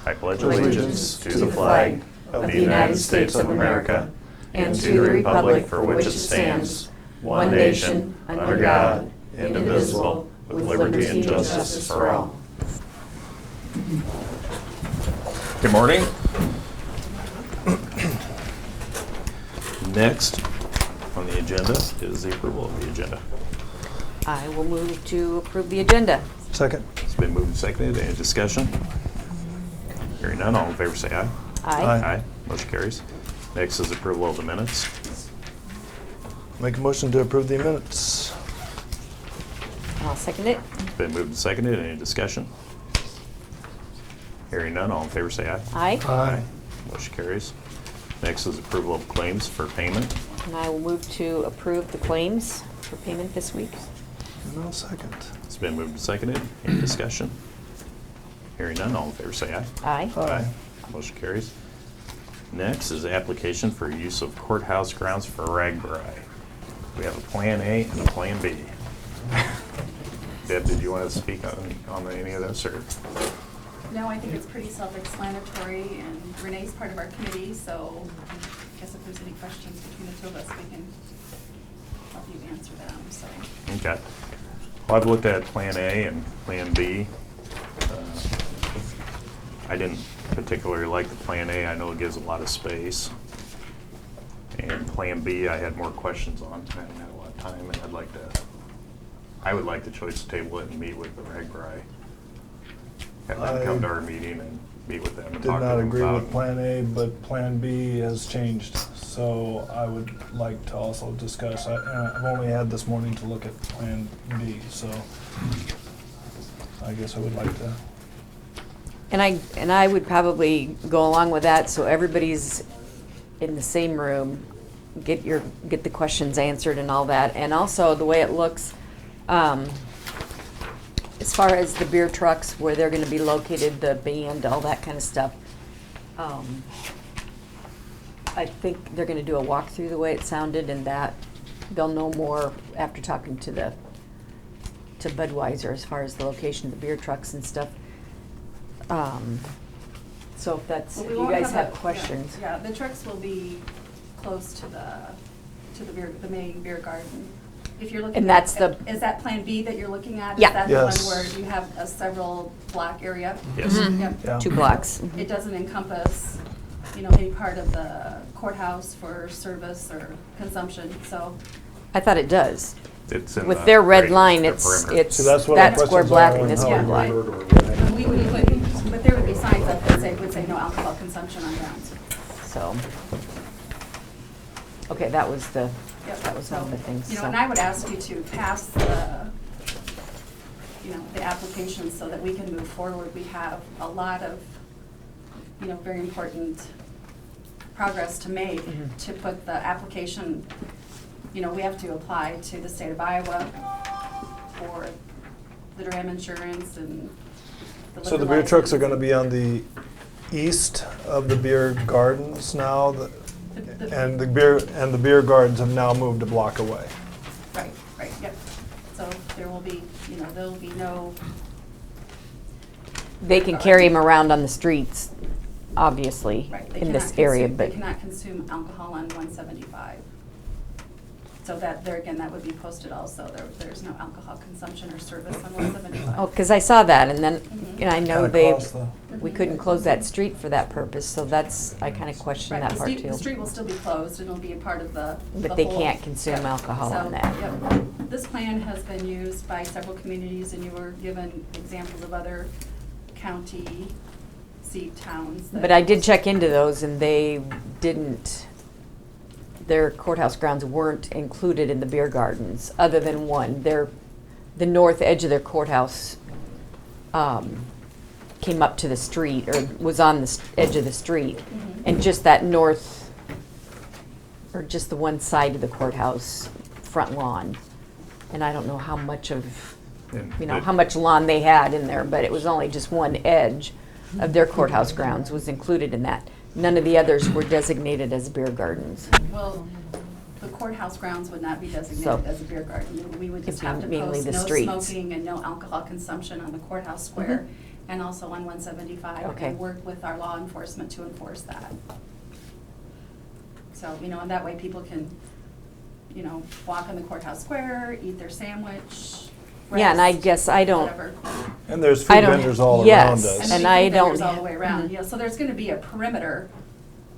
I pledge allegiance to the flag of the United States of America and to the republic for which it stands, one nation, under God, indivisible, with liberty and justice for all. Good morning. Next on the agenda is the approval of the agenda. I will move to approve the agenda. Second. It's been moved and seconded. Any discussion? Hearing none, all in favor say aye. Aye. Aye. Motion carries. Next is approval of the minutes. Make a motion to approve the minutes. I'll second it. It's been moved and seconded. Any discussion? Hearing none, all in favor say aye. Aye. Aye. Motion carries. Next is approval of claims for payment. And I will move to approve the claims for payment this week. And I'll second. It's been moved and seconded. Any discussion? Hearing none, all in favor say aye. Aye. Aye. Motion carries. Next is the application for use of courthouse grounds for ragbri. We have a Plan A and a Plan B. Deb, did you want to speak on any of this, or? No, I think it's pretty self-explanatory, and Renee's part of our committee, so I guess if there's any questions between the two of us, we can help you answer them, so. Okay. Well, I've looked at Plan A and Plan B. I didn't particularly like the Plan A. I know it gives a lot of space. And Plan B, I had more questions on. I haven't had a lot of time, and I would like the choice to table it and meet with the ragbri. Have them come to our meeting and meet with them and Did talk to not them agree about. with Plan A, but Plan B has changed. So I would like to also discuss, I've only had this morning to look at Plan B, so I guess I would like to. And I would probably go along with that, so everybody's in the same room, get the questions answered and all that. And also the way it looks, as far as the beer trucks, where they're gonna be located, the band, all that kind of stuff. I think they're gonna do a walkthrough the way it sounded, and that they'll know more after talking to Budweiser as far as the location of the beer trucks and stuff. So if that's, Well, if we you won't guys have a- questions. Yeah, the trucks will be close to the main beer garden. If you're looking And that's at, the- is that Plan B that you're looking at? Yeah. Is that Yes. the one where you have a several block area? Yes. Mhm. Yep. Yeah. 2 blocks. It doesn't encompass, any part of the courthouse for service or consumption, so. I thought it does. It's in With the their red perimeter. line, it's See, that's what our that square questions black are and on this how square we black. revert or We would put, but there would be signs up that would say no alcohol consumption on grounds. So, okay, that was Yep. one of the things. so. And I would ask you to pass the application so that we can move forward. We have a lot of, very important progress to make Mhm. to put the application, we have to apply to the state of Iowa for the dram insurance and the So the liquor beer trucks are license. gonna be on the east of the beer gardens now, and the beer gardens have now moved a block away. Right, yep. So there will be, there'll be no. They can carry them around on the streets, obviously, Right, they in this cannot area, consume- but. They cannot consume alcohol on 175. So that, that would be posted also. There's no alcohol consumption or service on 175. Oh, because I saw that, and then, Mhm. I know Kinda across we couldn't close that street for that purpose, so that's, I kind of question Right, that part too. the street will still be closed, and it'll be a part of the But they whole- can't consume Yep. alcohol on So, that. yep. This plan has been used by several communities, and you were given examples of other county seat towns. that- But I did check into those, and they didn't, their courthouse grounds weren't included in the beer gardens, other than one. The north edge of their courthouse came up to the street, or was on the edge of the street. Mhm. And just that north, or just the one side of the courthouse front lawn. And I don't know how much of, how much lawn they had in there, but it was only just one edge of their courthouse grounds was included in that. None of the others were designated as beer gardens. Well, the courthouse grounds would not be So, designated as a beer garden. We would just it'd be have to mainly post the no streets. smoking and no alcohol consumption on the courthouse square. and also on 175. Okay. And work with our law enforcement to enforce that. So, and that way people can, walk in the courthouse square, eat their sandwich. Yeah, and I rest, guess I don't, whatever. And there's I food don't- vendors all yes, around us. and there's I food vendors don't- all the way around, mhm. so there's gonna be a perimeter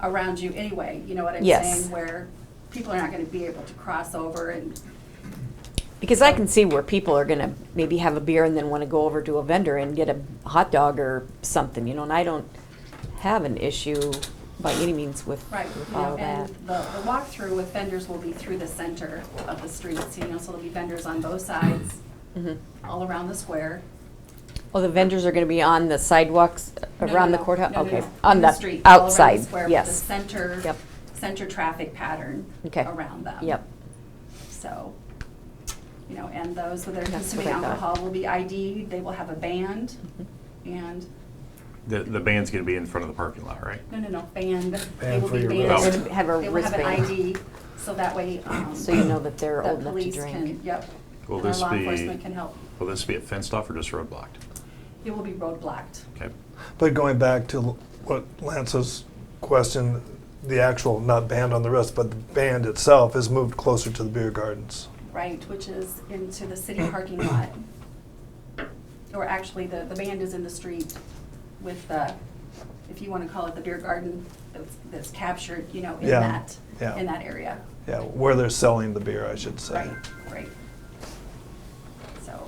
around you anyway, you know what I'm Yes. saying? Where people are not gonna be able to cross over and, because I can see where people are gonna maybe have a beer and then wanna go over to a vendor and get a hot dog or something, and I don't have an issue by any means with right, all and that. the walkthrough with vendors will be through the center of the streets, so there'll be vendors on both sides, Mhm. all around the square. Oh, the vendors are gonna be on the sidewalks No, no, around the no, courthouse? no, no, Okay, no, on in the street, all around the outside, square with yes. the center, Yep. center traffic pattern Okay. around them. Yep. So, and those that are That's consuming what I thought. alcohol will be ID'd, they will have a band, and, The band's gonna be in front of the parking lot, right? no, band, they Band will for be your banded. wrist. They're gonna have a They will have an wristband. ID, so that way, So you know that they're the old enough to police drink. can, yep, Will and our this law be- enforcement can help. Will this be a fenced off or just road blocked? It will be road blocked. Okay. But going back to what Lance's question, the actual, not band on the wrist, but the band itself is moved closer to the beer gardens. Right, which is into the city parking lot. Or actually, the band is in the street with the, if you want to call it the beer garden, that's captured, in Yeah, in that area. Yeah, where they're selling the beer, I should say. Right. So,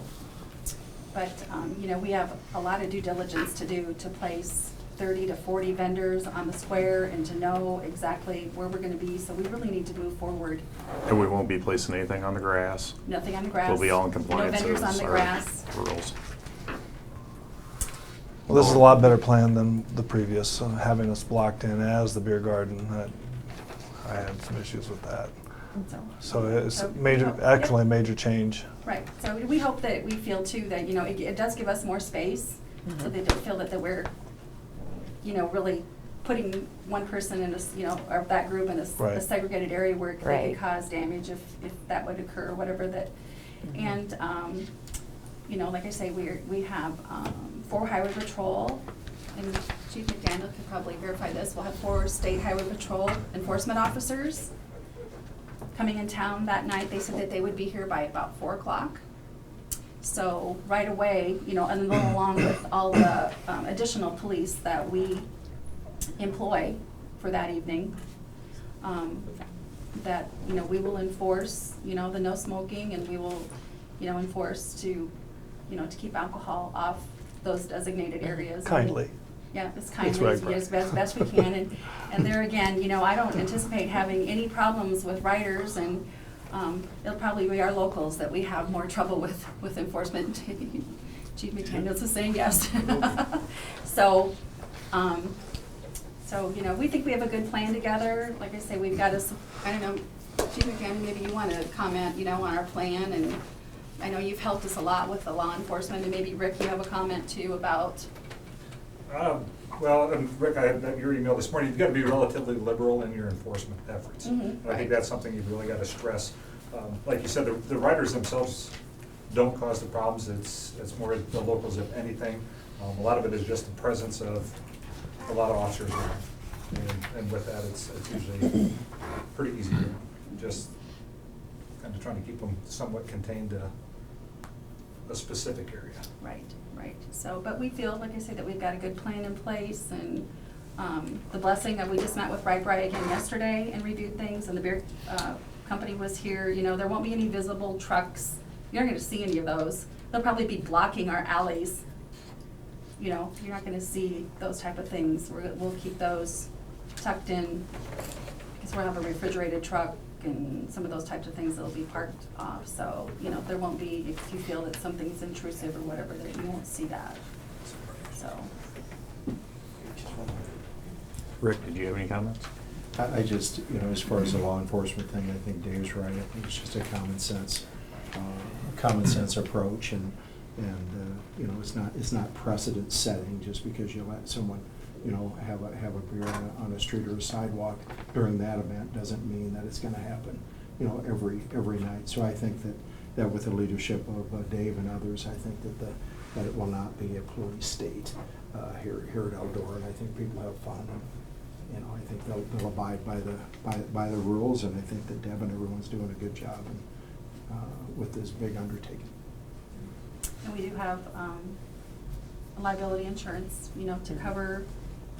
but, we have a lot of due diligence to do to place 30 to 40 vendors on the square and to know exactly where we're going to be, so we really need to move forward. And we won't be placing anything on the grass? Nothing on the grass. We'll be all in compliance No vendors on with the our grass. rules. Well, this is a lot better plan than the previous, having us blocked in as the beer garden. I had some issues with that. So it's So, major, yep. actually a major change. Right, so we hope that we feel too that, it does give us more space, so they don't feel that we're, really putting one person in or that group in a Right. segregated area where they Right. could cause damage if that would occur, or whatever that. And, like I say, we have 4 highway patrol, and Chief McDaniel could probably verify this, we'll have 4 state highway patrol enforcement officers coming in town that night. They said that they would be here by about 4 o'clock. So right away, and then along with all the additional police that we employ for that evening, that, we will enforce, the no smoking, and we will, enforce to keep alcohol off those designated areas. Kindly. Yeah, as That's kindly right, as best we can. And there again, I don't anticipate having any problems with riders, and it'll probably be our locals that we have more trouble with enforcement. Chief McDaniels is saying yes. So, we think we have a good plan together. Like I say, we've got I don't know, Chief McDaniel, maybe you want to comment, on our plan, and I know you've helped us a lot with the law enforcement, and maybe Rick, you have a comment too about. Well, and Rick, I had your email this morning. You've got to be relatively liberal in your enforcement efforts. Mhm, And I right. think that's something you've really got to stress. Like you said, the riders themselves don't cause the problems. It's more the locals, if anything. A lot of it is just the presence of a lot of officers around. And with that, it's usually pretty easy to just kind of trying to keep them somewhat contained to a specific area. Right. So, but we feel, like I said, that we've got a good plan in place, and the blessing of, we just met with Bri again yesterday and reviewed things, and the beer company was here. There won't be any visible trucks. You're not going to see any of those. They'll probably be blocking our alleys. You're not going to see those type of things. We'll keep those tucked in, because we'll have a refrigerated truck and some of those types of things that'll be parked off. So, there won't be, if you feel that something's intrusive or whatever, that you won't see that. So, Rick, did you have any comments? I just, as far as the law enforcement thing, I think Dave's right. I think it's just a common sense approach, and it's not precedent setting just because you let someone, have a beer on a street or a sidewalk during that event doesn't mean that it's going to happen, every night. So I think that, that with the leadership of Dave and others, I think that it will not be a police state here at Eldora, and I think people have fun. And, you know, I think they'll abide by the rules, and I think that Deb and everyone's doing a good job with this big undertaking. And we do have liability insurance, you know, to cover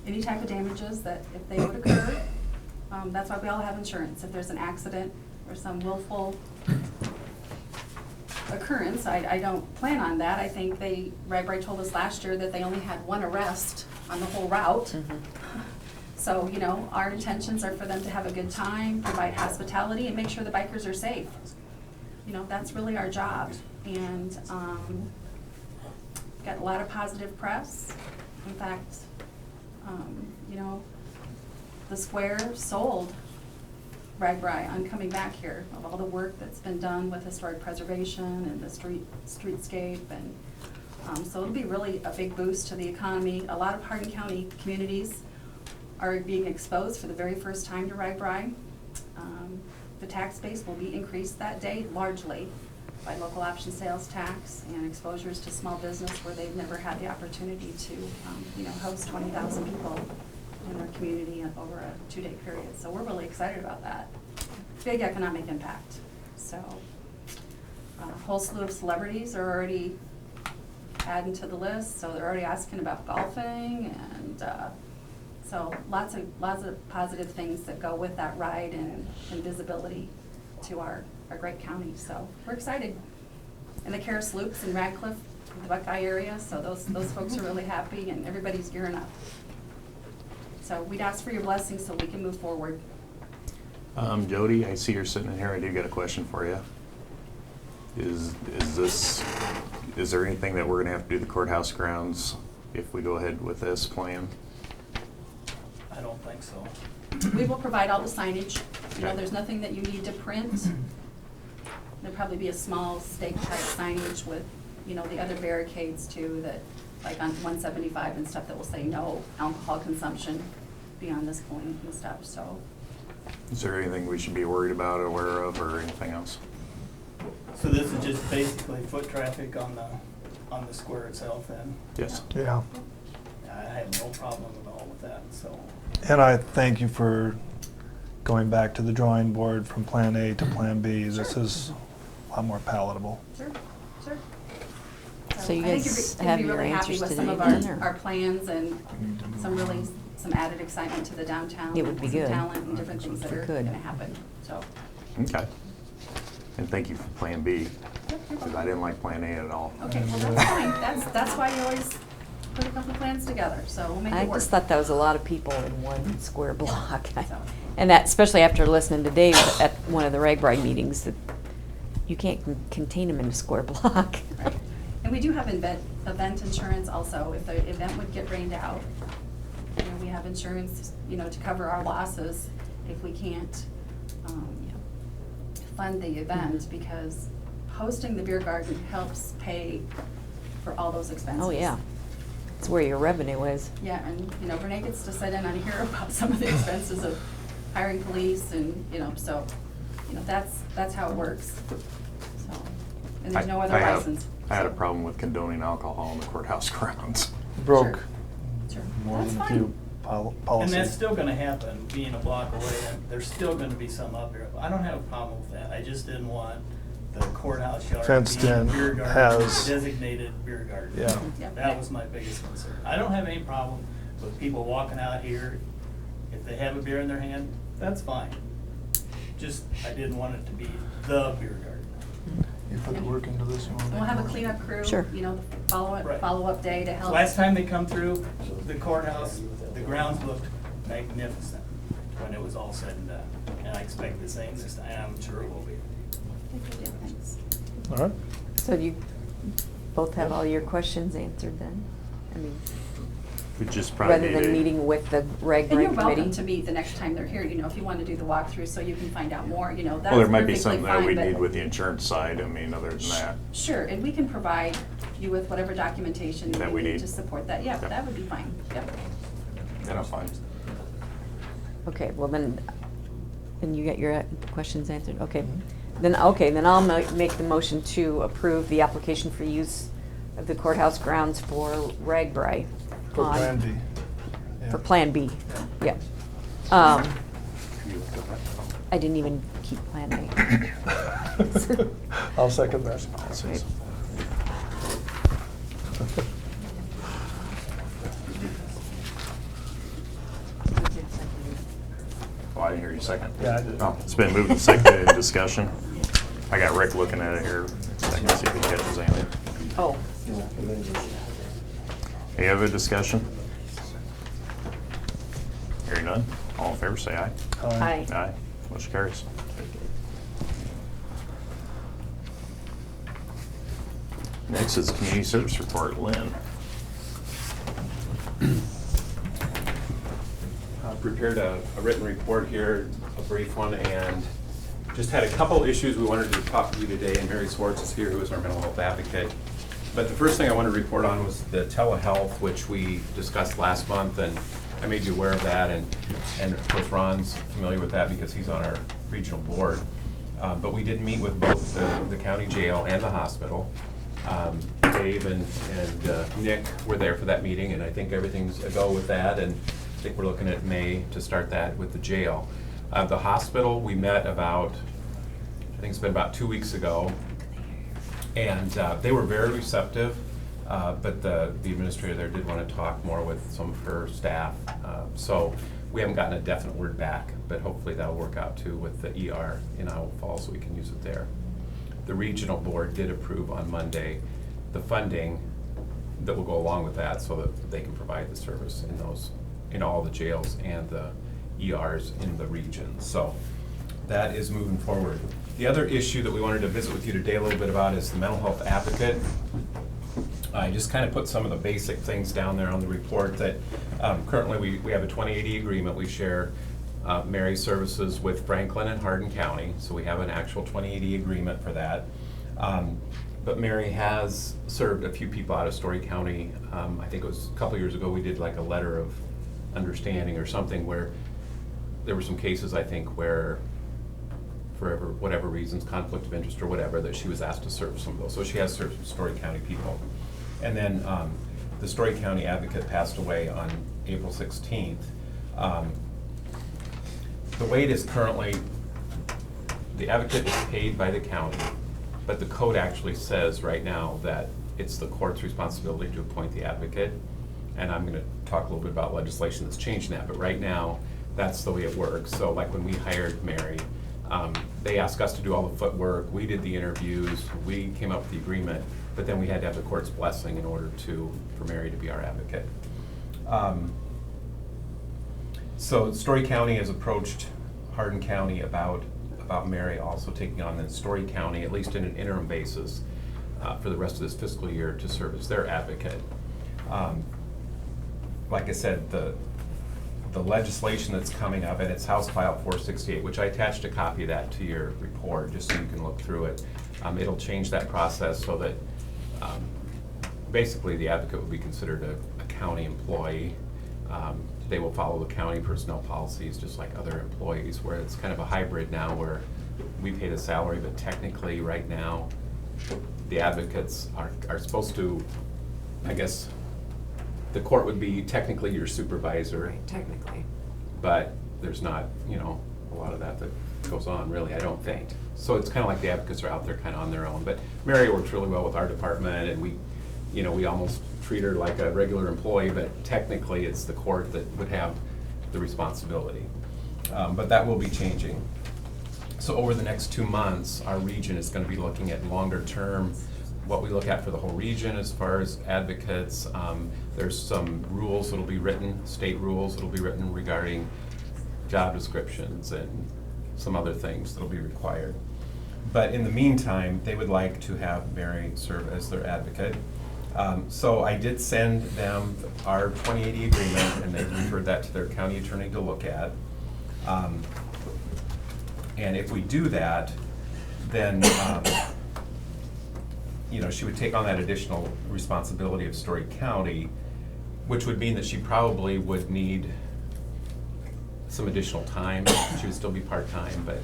any type of damages that if they would occur. That's why we all have insurance. If there's an accident or some willful occurrence, I don't plan on that. I think RagBri told us last year that they only had one arrest on the whole route. So, you know, our intentions are for them to have a good time, provide hospitality, and make sure the bikers are safe. You know, that's really our job. And got a lot of positive press. In fact, you know, the square sold RagBri on coming back here of all the work that's been done with historic preservation and the streetscape, and so it'll be really a big boost to the economy. A lot of Hardin County communities are being exposed for the very first time to RagBri. The tax base will be increased that day largely by local option sales tax and exposures to small business where they've never had the opportunity to you know, host 20,000 people in their community over a 2-day period. So we're really excited about that. Big economic impact. So a whole slew of celebrities are already adding to the list. So they're already asking about golfing, and so lots of positive things that go with that ride and visibility to our great county. So we're excited. And the Karis Loops in Radcliffe, the Buckeye area, so those folks are really happy, and everybody's gearing up. So we'd ask for your blessing so we can move forward. Jody, I see you're sitting in here. I do got a question for you. Is there anything that we're gonna have to do the courthouse grounds if we go ahead with this plan? I don't think so. We will provide all the signage. You know, Okay. there's nothing that you need to print. There'll probably be a small stake type signage with, you know, the other barricades too, that, like on 175 and stuff, that will say no alcohol consumption beyond this point and stuff, so. Is there anything we should be worried about, aware of, or anything else? So this is just basically foot traffic on the square itself then? Yes. Yeah. I have no problem at all with that, so. And I thank you for going back to the drawing board from Plan A to Plan B. This Sure. is a lot more palatable. Sure, sure. So you I think guys you're have gonna be your really happy answers with some today of then, or? our plans and some added excitement to the downtown. It would be some good. talent and different things that It are could. gonna happen, so. Okay. And thank you for Plan B, because I didn't like Plan A at all. Okay, well, that's fine. That's why you always put a couple plans together, so we'll make it I work. just thought that was a lot of people in one square block. So. And that, especially after listening to Dave at one of the RagBri meetings, that you can't contain them in a square block. Right. And we do have event insurance also, if the event would get rained out. You know, we have insurance, you know, to cover our losses if we can't fund the event, because hosting the beer garden helps pay for all those expenses. Oh, yeah. It's where your revenue is. Yeah, and, you know, Renee gets to sit in on here about some of the expenses of hiring police and, you know, so, you know, that's how it works. So, and there's no other license. I had a so. problem with condoning alcohol in the courthouse grounds. Broke Sure. more That's than a fine. few policies. And that's still gonna happen, being a block away, and there's still gonna be some up here. I don't have a problem with that, I just didn't want the courthouse yard Fenced being a in, beer garden, has- designated beer garden. Yeah. Yep. That was my biggest concern. I don't have any problem with people walking out here, if they have a beer in their hand, that's fine. Just, I didn't want it to be the beer garden. You put the work into this, you want to And we'll make have a more. cleanup crew, Sure. you know, Right. follow-up day to help. Last time they come through the courthouse, the grounds looked magnificent when it was all said and done. And I expect the same this time, I'm sure it will be. Thanks. All right. So you both have all your questions answered then? I mean, We just probably rather need than a- meeting with the And you're RagBri committee? welcome to meet the next time they're here, you know, if you want to do the walkthrough so you can find out more, you know, that's Well, there might be perfectly something that fine, we but- need with the insurance side, I mean, other than that. Sure, and we can provide you with whatever documentation That you we need need. to support that. Yeah, Okay. that would be fine, yep. Then I'm fine. Okay, well then you got your questions answered, okay. Then I'll make the motion to approve the application for use of the courthouse grounds for Ragbri. For Plan B. Yeah. For Plan B, yeah. I didn't even keep Plan A. I'll second that. Right. Oh, I didn't hear you second. Yeah, I did. Oh, it's been moved and seconded in discussion. I got Rick looking at it here. Second, see if he catches anything. Oh, Any other discussion? Hearing none. All in favor, say aye. aye. Aye. Motion carries. Next is community service report. Lynn. Prepared a written report here, a brief one, and just had a couple issues we wanted to talk to you today, and Mary Swartz is here, who is our mental health advocate. But the first thing I wanted to report on was the telehealth, which we discussed last month, and I made you aware of that, and of course Ron's familiar with that because he's on our regional board. But we did meet with both the county jail and the hospital. Dave and Nick were there for that meeting, and I think everything's a go with that, and I think we're looking at May to start that with the jail. The hospital, we met about, I think it's been about 2 weeks ago, and they were very receptive, but the administrator there did want to talk more with some of her staff. So we haven't gotten a definite word back, but hopefully that'll work out too with the ER in Iowa Falls, so we can use it there. The regional board did approve on Monday the funding that will go along with that so that they can provide the service in those, in all the jails and the ERs in the region. So that is moving forward. The other issue that we wanted to visit with you today a little bit about is the mental health advocate. I just kind of put some of the basic things down there on the report that currently we have a 2080 agreement. We share Mary services with Franklin and Hardin County, so we have an actual 2080 agreement for that. But Mary has served a few people out of Story County. I think it was a couple years ago we did like a letter of understanding or something where there were some cases, I think, where for whatever reasons, conflict of interest or whatever, that she was asked to serve some of those. So she has served some Story County people. And then the Story County advocate passed away on April 16th. The way it is currently, the advocate is paid by the county, but the code actually says right now that it's the court's responsibility to appoint the advocate. And I'm going to talk a little bit about legislation that's changing that, but right now, that's the way it works. So like when we hired Mary, they asked us to do all the footwork, we did the interviews, we came up with the agreement, but then we had to have the court's blessing in order for Mary to be our advocate. So Story County has approached Hardin County about Mary also taking on the Story County, at least in an interim basis, for the rest of this fiscal year to serve as their advocate. Like I said, the legislation that's coming up, and it's House File 468, which I attached a copy of that to your report, just so you can look through it. It'll change that process so that basically the advocate will be considered a county employee. They will follow the county personnel policies just like other employees, where it's kind of a hybrid now where we pay the salary, but technically right now the advocates are supposed to, I guess, the court would be technically your supervisor. Right, technically. But there's not, a lot of that goes on, really, I don't think. So it's kind of like the advocates are out there kind of on their own. But Mary works really well with our department, and we almost treat her like a regular employee, but technically it's the court that would have the responsibility. But that will be changing. So over the next 2 months, our region is going to be looking at longer term, what we look at for the whole region as far as advocates. There's some rules that'll be written, state rules that'll be written regarding job descriptions and some other things that'll be required. But in the meantime, they would like to have Mary serve as their advocate. So I did send them our 2080 agreement, and they referred that to their county attorney to look at. And if we do that, then she would take on that additional responsibility of Story County, which would mean that she probably would need some additional time. She would still be part-time, but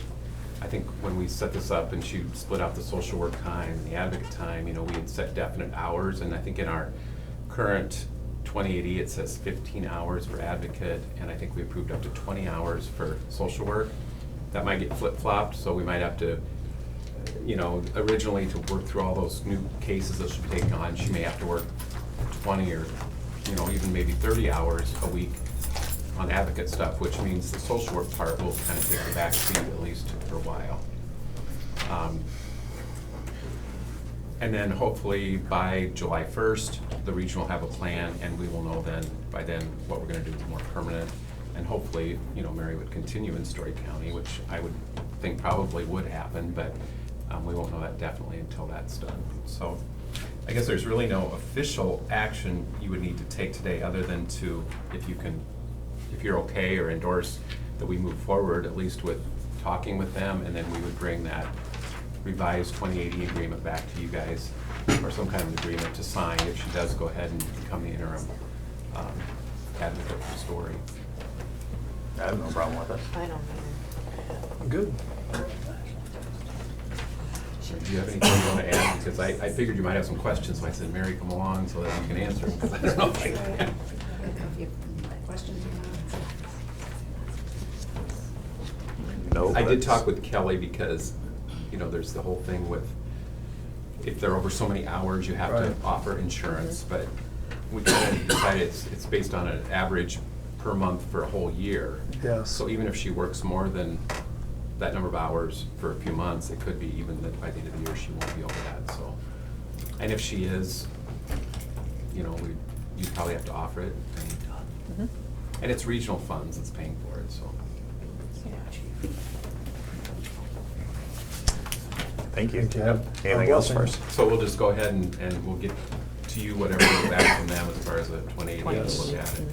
I think when we set this up and she split out the social work time and the advocate time, you know, we had set definite hours, and I think in our current 2080, it says 15 hours for advocate, and I think we approved up to 20 hours for social work. That might get flip-flopped, so we might have to, you know, originally to work through all those new cases that she'll take on, she may have to work 20 or, you know, even maybe 30 hours a week on advocate stuff, which means the social work part will kind of take the back seat at least for a while. And then hopefully by July 1st, the region will have a plan, and we will know then, by then, what we're gonna do more permanent. And hopefully, you know, Mary would continue in Story County, which I would think probably would happen, but we won't know that definitely until that's done. So I guess there's really no official action you would need to take today, other than to, if you're okay or endorse that we move forward, at least with talking with them, and then we would bring that revised 2080 agreement back to you guys, or some kind of agreement to sign if she does go ahead and become the interim advocate for Story. I have no problem with it. I don't know. Good. So do you have anything you want to add? Because I figured you might have some questions, so I said, Mary, come along so that you can answer them, because I don't know if I can. Questions or No. I but did it's- talk with Kelly because, you know, there's the whole thing with, if they're over so many hours, you have to Right. offer insurance, but we kind of decided it's based on an average per month for a whole year. Yes. So even if she works more than that number of hours for a few months, it could be even that by the end of the year, she won't be over that, so. And if she is, you know, you'd probably have to offer it. And it's regional funds that's paying for it, so. Thank you. Thank you. Have Anything our else for us? blessings. So we'll just go ahead and we'll get to you whatever we get back from them as far as the 2080 to look at it.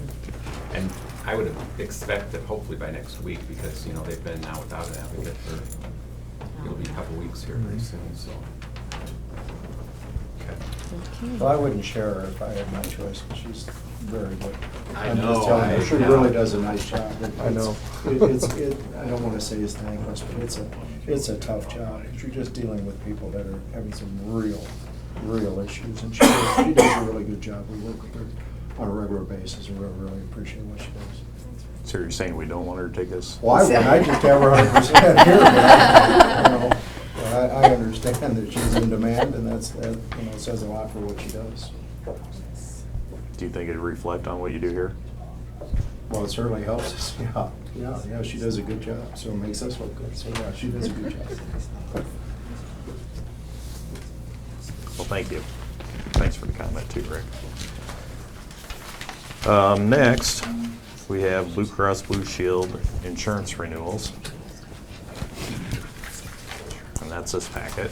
And I would expect that hopefully by next week, because, you know, they've been now without an advocate for, it'll be a couple weeks here very soon, so. Okay. Well, I wouldn't share her if I had my choice, because she's very good. I I'm just know, telling you, I she know. really does a nice job. I know. I don't want to say it's thankless, but it's a tough job. You're just dealing with people that are having some real issues, and she does a really good job. We work with her on a regular basis, and we really appreciate what she does. So you're saying we don't want her to take this? Why would I just have her 100% here? But I understand that she's in demand, and that says a lot for what she does. Do you think it'd reflect on what you do here? Well, it certainly helps us. Yeah. She does a good job, so it makes us look good. So yeah, she does a good job. Well, thank you. Thanks for the comment too, Rick. Next, we have Blue Cross Blue Shield insurance renewals. And that's this packet.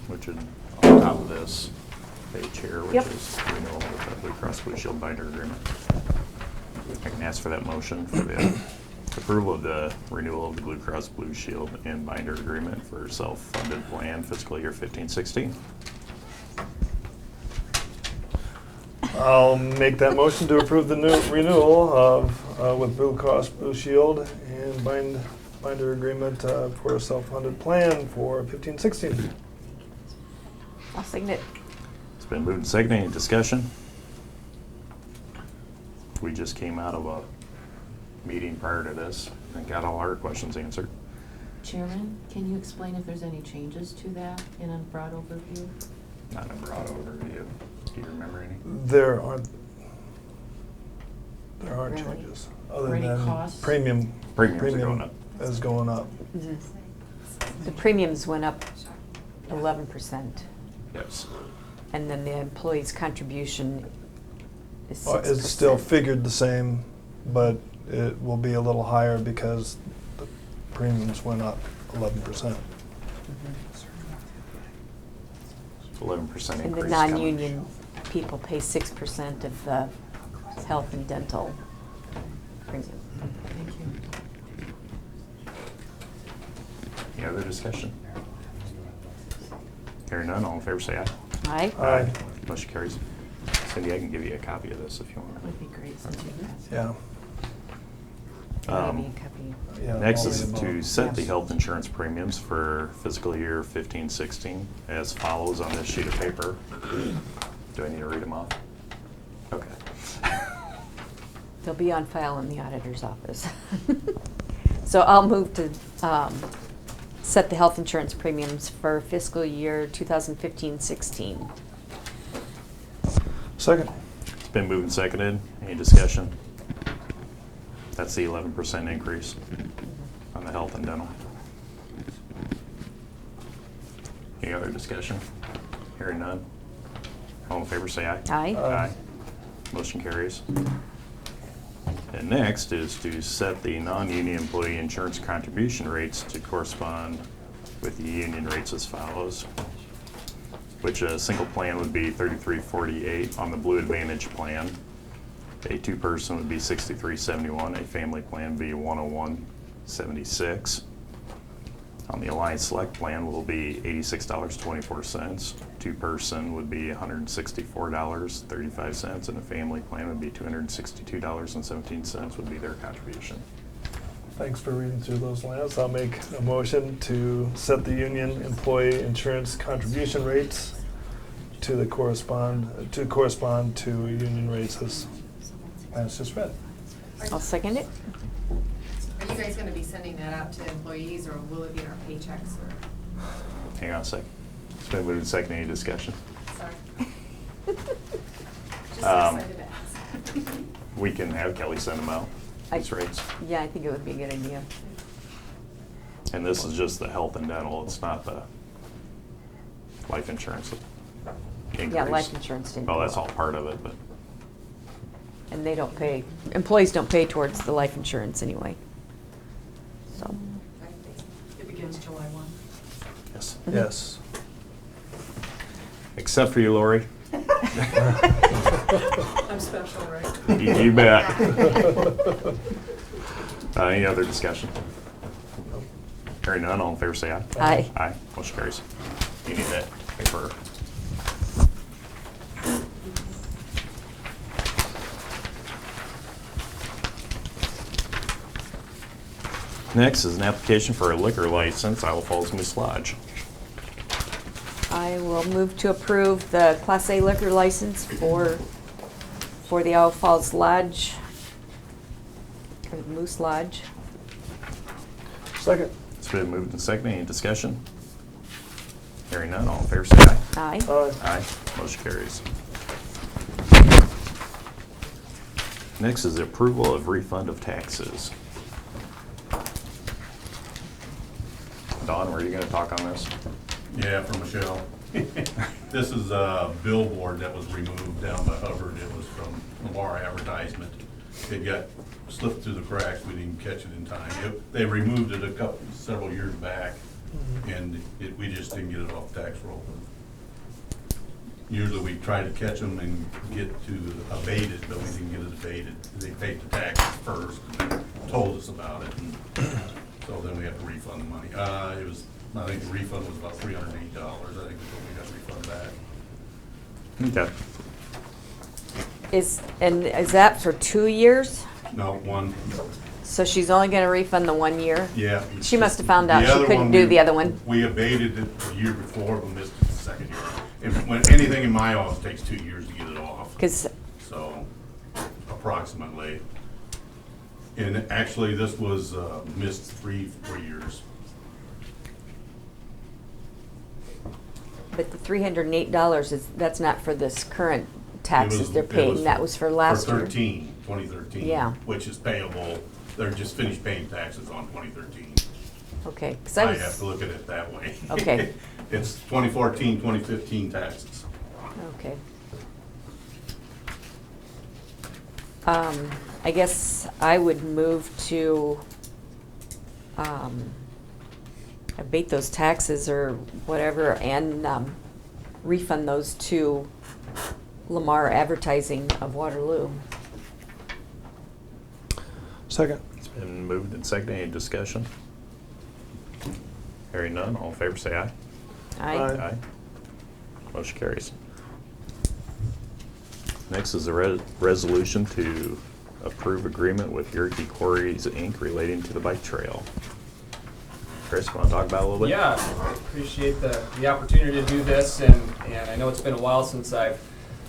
Which is on top of this page here, which Yep. is renewal of the Blue Cross Blue Shield binder agreement. I can ask for that motion for the approval of the renewal of the Blue Cross Blue Shield and binder agreement for self-funded plan fiscal year 15-16. I'll make that motion to approve the new renewal of, with Blue Cross Blue Shield and binder agreement for a self-funded plan for 15-16. I'll sign it. It's been moved and seconded. Any discussion? We just came out of a meeting prior to this and got all our questions answered. Chairman, can you explain if there's any changes to that in a broad overview? Not a broad overview. Do you remember any? There aren't Really? changes, Or other any than costs? premium. Premiums are going up. Is going up. The premiums went up 11%, Yes. and then the employee's contribution is 6%. It's still figured the same, but it will be a little higher because the premiums went up 11%. 11% And increase. the coming. non-union people pay 6% of the health and dental premium. Thank you. Any other discussion? Hearing none, all in favor say aye. Aye. Aye. Motion carries. Cindy, I can give you a copy of this if you That want. would be great since you passed. Yeah. Maybe a copy. Yeah, Next all is the to above. set the health insurance premiums for fiscal year 15-16 as follows on this sheet of paper. Do I need to read them off? Okay. They'll be on file in the auditor's office. So I'll move to set the health insurance premiums for fiscal year 2015-16. Second. It's been moved and seconded. Any discussion? That's the 11% increase on the health and dental. Any other discussion? Hearing none. All in favor say aye. Aye. Aye. Motion carries. And next is to set the non-union employee insurance contribution rates to correspond with the union rates as follows, which a single plan would be $33.48 on the Blue Advantage plan. A two-person would be $63.71. A family plan would be $101.76. On the Alliance Select plan will be $86.24. Two-person would be $164.35, and a family plan would be $262.17 would be their contribution. Thanks for reading through those, Lance. I'll make a motion to set the union employee insurance contribution rates to correspond to union rates as Lance just read. I'll second it. Are you guys gonna be sending that out to employees, or will it be in our paychecks, or, Hang on a sec. It's been moved and seconded. Any discussion? sorry? Just Um, excited to ask. We can have Kelly send them out, these rates. Yeah, I think it would be a good idea. And this is just the health and dental. It's not the life insurance increase. Yeah, life insurance didn't Well, go that's up. all part of it, but And they don't pay, employees don't pay towards the life insurance anyway. So, It begins July 1. yes. Yes. Except for you, Lori. I'm special, right? You bet. Any other discussion? Hearing none, all in favor say aye. Aye. Aye, motion carries. You need that paper. Next is an application for a liquor license, Iowa Falls Moose Lodge. I will move to approve the Class A liquor license for the Iowa Falls Lodge, or the Moose Lodge. Second. It's been moved and seconded. Any discussion? Hearing none, all in favor say aye. Aye. Aye. Aye, motion carries. Next is the approval of refund of taxes. Don, were you gonna talk on this? Yeah, from Michelle. This is a billboard that was removed down by Hubbard. It was from Lamar advertisement. It got slipped through the cracks. We didn't catch it in time. They removed it several years back, and we just didn't get it off tax roll. Usually we try to catch them and get to abate it, but we didn't get it abated. They paid the taxes first, and then told us about it, and so then we have to refund the money. I think the refund was about $380. I think we got a refund back. Okay. Is that for 2 years? No, one, So she's only gonna refund the 1 year? yeah. She must have found out The she other couldn't one, do the other one. We abated it the year before, but missed it the second year. When anything in my office takes 2 years to get it off. Because, So, approximately. And actually, this was missed 4 years. but the $308 that's not for this current taxes It they're was paying, that was for last year. 2013. Yeah. Which is payable, they're just finished paying taxes on 2013. Okay, 'cause I have to look at it that way. Okay. It's 2014, 2015 taxes. Okay. I guess I would move to abate those taxes or whatever and refund those to Lamar Advertising of Waterloo. Second. It's been moved and seconded. Any discussion? Hearing none, all in favor say aye. Aye. Aye. Motion carries. Next is a resolution to approve agreement with Gerke Quarries, Inc. relating to the bike trail. Chris, want to talk about it a little bit? Yeah, I appreciate the opportunity to do this, and I know it's been a while since I've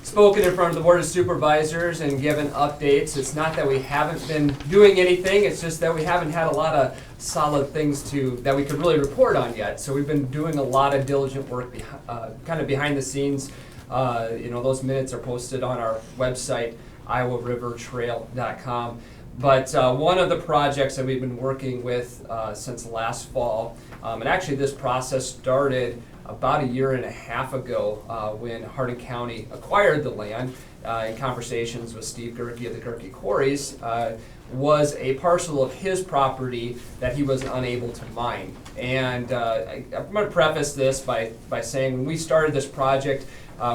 spoken in front of the Board of Supervisors and given updates. It's not that we haven't been doing anything, it's just that we haven't had a lot of solid things that we could really report on yet. So we've been doing a lot of diligent work kind of behind the scenes. Those minutes are posted on our website, iowarivertrail.com. But one of the projects that we've been working with since last fall, and actually this process started about 1.5 years ago when Hardin County acquired the land in conversations with Steve Gerke of the Gerke Quarries, was a parcel of his property that he was unable to mine. And I'm going to preface this by saying when we started this project,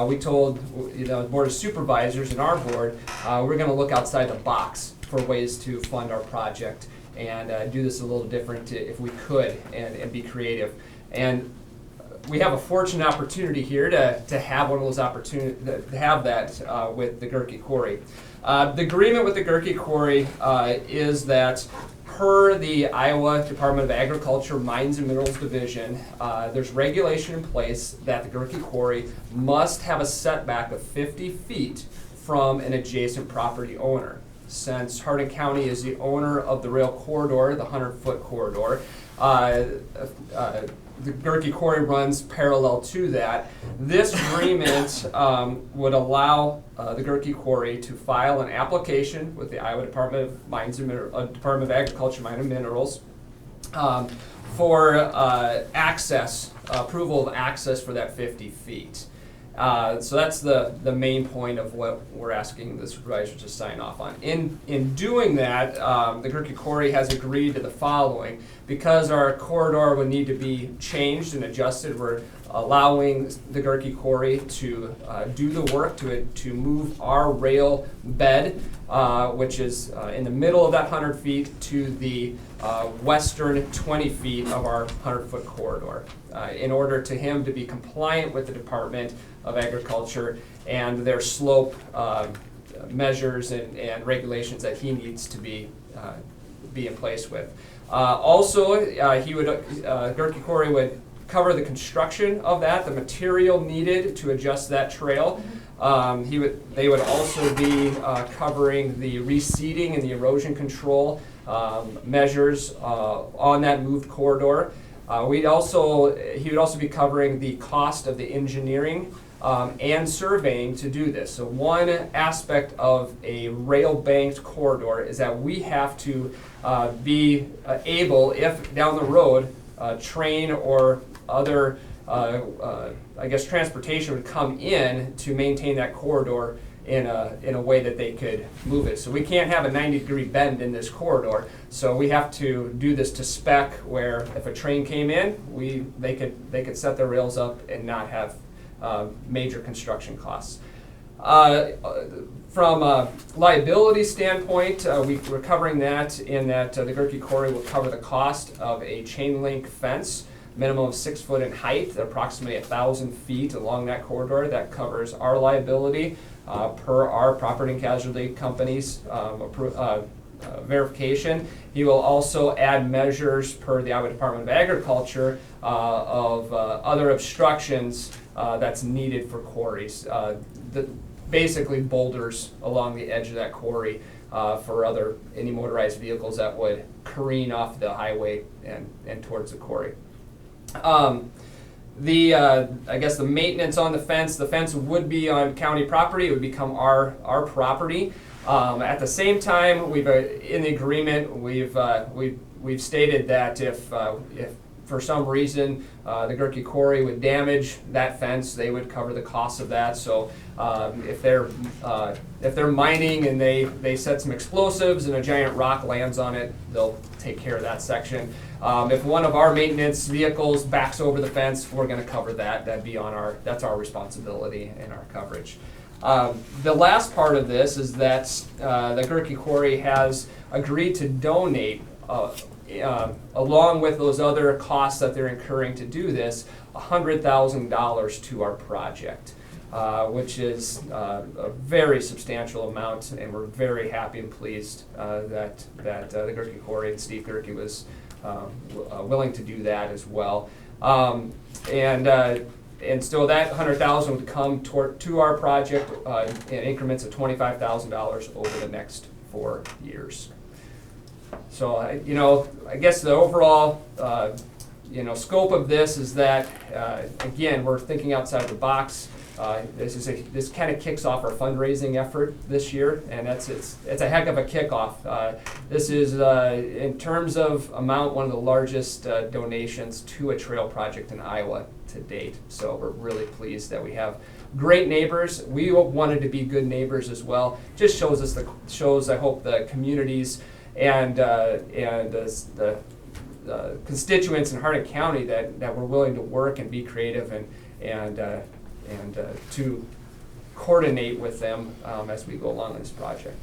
we told the Board of Supervisors and our board we're going to look outside the box for ways to fund our project and do this a little different if we could and be creative. And we have a fortunate opportunity here to have one of those opportunities, to have that with the Gerke Quarry. The agreement with the Gerke Quarry is that per the Iowa Department of Agriculture Mines and Minerals Division, there's regulation in place that the Gerke Quarry must have a setback of 50 feet from an adjacent property owner. Since Hardin County is the owner of the rail corridor, the 100-foot corridor, the Gerke Quarry runs parallel to that. This agreement would allow the Gerke Quarry to file an application with the Iowa Department of Department of Agriculture, Mine and Minerals for approval of access for that 50 feet. So that's the main point of what we're asking the supervisors to sign off on. In doing that, the Gerke Quarry has agreed to the following. Because our corridor would need to be changed and adjusted, we're allowing the Gerke Quarry to do the work to move our rail bed, which is in the middle of that 100 feet, to the western 20 feet of our 100-foot corridor, in order to him to be compliant with the Department of Agriculture and their slope measures and regulations that he needs to be in place with. Also, Gerke Quarry would cover the construction of that, the material needed to adjust that trail. They would also be covering the reseeding and the erosion control measures on that moved corridor. He would also be covering the cost of the engineering and surveying to do this. So one aspect of a rail-banked corridor is that we have to be able, if down the road, train or other, transportation would come in to maintain that corridor in a way that they could move it. So we can't have a 90-degree bend in this corridor. So we have to do this to spec, where if a train came in, they could set their rails up and not have major construction costs. From a liability standpoint, we're covering that in that the Gerke Quarry will cover the cost of a chain link fence, minimum of 6 foot in height, approximately 1,000 feet along that corridor. That covers our liability per our property and casualty company's verification. He will also add measures per the Iowa Department of Agriculture of other obstructions that's needed for quarries. Basically boulders along the edge of that quarry for any motorized vehicles that would careen off the highway and towards the quarry. The maintenance on the fence would be on county property. It would become our property. At the same time, in the agreement we've stated that if for some reason the Gerke Quarry would damage that fence, they would cover the cost of that. So if they're mining and they set some explosives and a giant rock lands on it, they'll take care of that section. If one of our maintenance vehicles backs over the fence, we're going to cover that. That's our responsibility and our coverage. The last part of this is that the Gerke Quarry has agreed to donate along with those other costs that they're incurring to do this, $100,000 to our project, which is a very substantial amount, and we're very happy and pleased that the Gerke Quarry and Steve Gerke was willing to do that as well. And so that $100,000 would come to our project in increments of $25,000 over the next 4 years. So, I guess the overall, scope of this is that, again, we're thinking outside the box. This kind of kicks off our fundraising effort this year, and it's a heck of a kickoff. This is, in terms of amount, one of the largest donations to a trail project in Iowa to date. So we're really pleased that we have great neighbors. We wanted to be good neighbors as well. Just shows I hope the communities and the constituents in Hardin County that we're willing to work and be creative and to coordinate with them as we go along in this project.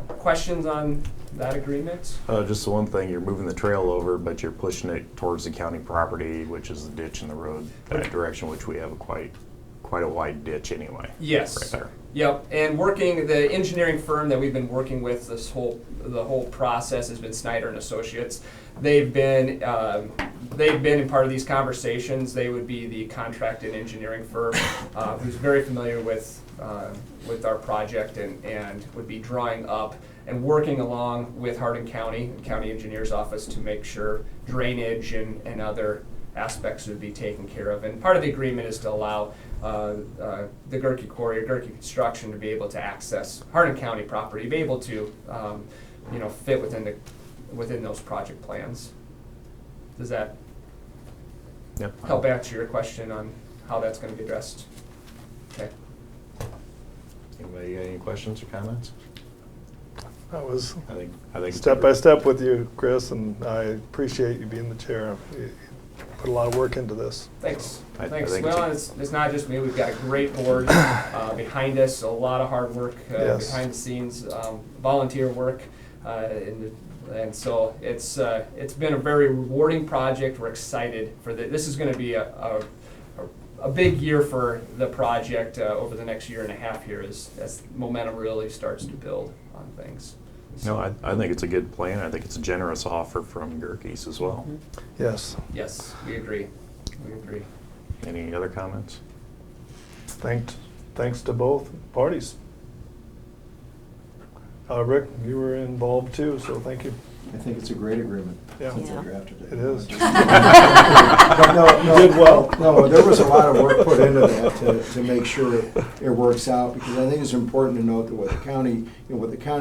Questions on that agreement? Just the one thing, you're moving the trail over, but you're pushing it towards the county property, which is the ditch in the road, that direction, which we have a quite a wide ditch anyway. Yes. Right there. Yep, and the engineering firm that we've been working with the whole process has been Snyder and Associates. They've been in part of these conversations. They would be the contracted engineering firm who's very familiar with our project and would be drawing up and working along with Hardin County Engineer's Office to make sure drainage and other aspects would be taken care of. And part of the agreement is to allow the Gerke Quarry or Gerke Construction to be able to access Hardin County property, be able to fit within those project plans. Does that help answer your question on how that's going to be addressed? Okay. Anybody got any questions or comments? That was I think step by step with you, Chris, and I appreciate you being the chair. You put a lot of work into this. Thanks. I Thanks. think Well, it's not just me. We've got a great board behind us, a lot of hard work Yes. behind the scenes, volunteer work, and so it's been a very rewarding project. We're excited for this. Is going to be a big year for the project over the next year and a half here as momentum really starts to build on things. No, I think it's a good plan. I think it's a generous offer from Gerke's as well. Yes. Yes, we agree. We agree. Any other comments? Thanks to both parties. Rick, you were involved too, so thank you. I think it's a great agreement. Yeah. Since I Yeah. drafted it. It is. But no, Did well. No, there was a lot of work put into that to make sure it works out, because I think it's important to note that what the county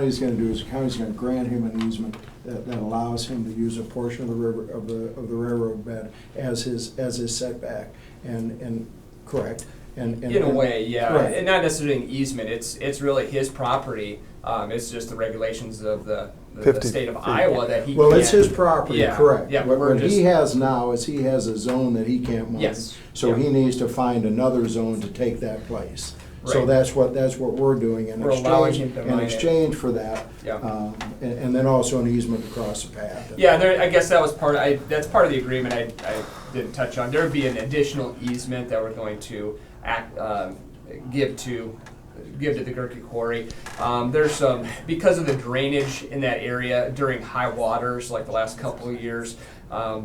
is going to do is the county's going to grant him an easement that allows him to use a portion of the river of the railroad bed as his setback, and correct. And In a way, yeah, Right. and not necessarily an easement. It's really his property. It's just the regulations of the 50 state of feet. Iowa that he. Well, can't, it's his property, Yeah, correct. Yeah, What we're just, he has now is he has a zone that he can't mine. Yes. So Yeah. he needs to find another zone to take that place. So Right. that's what we're doing in We're allowing him exchange, to in mine it. exchange for that. Yeah. And then also an easement across the path. Yeah, I guess that was that's part of the agreement I didn't touch on. There would be an additional easement that we're going to give to the Gerke Quarry. There's some, because of the drainage in that area during high waters, like the last couple of years,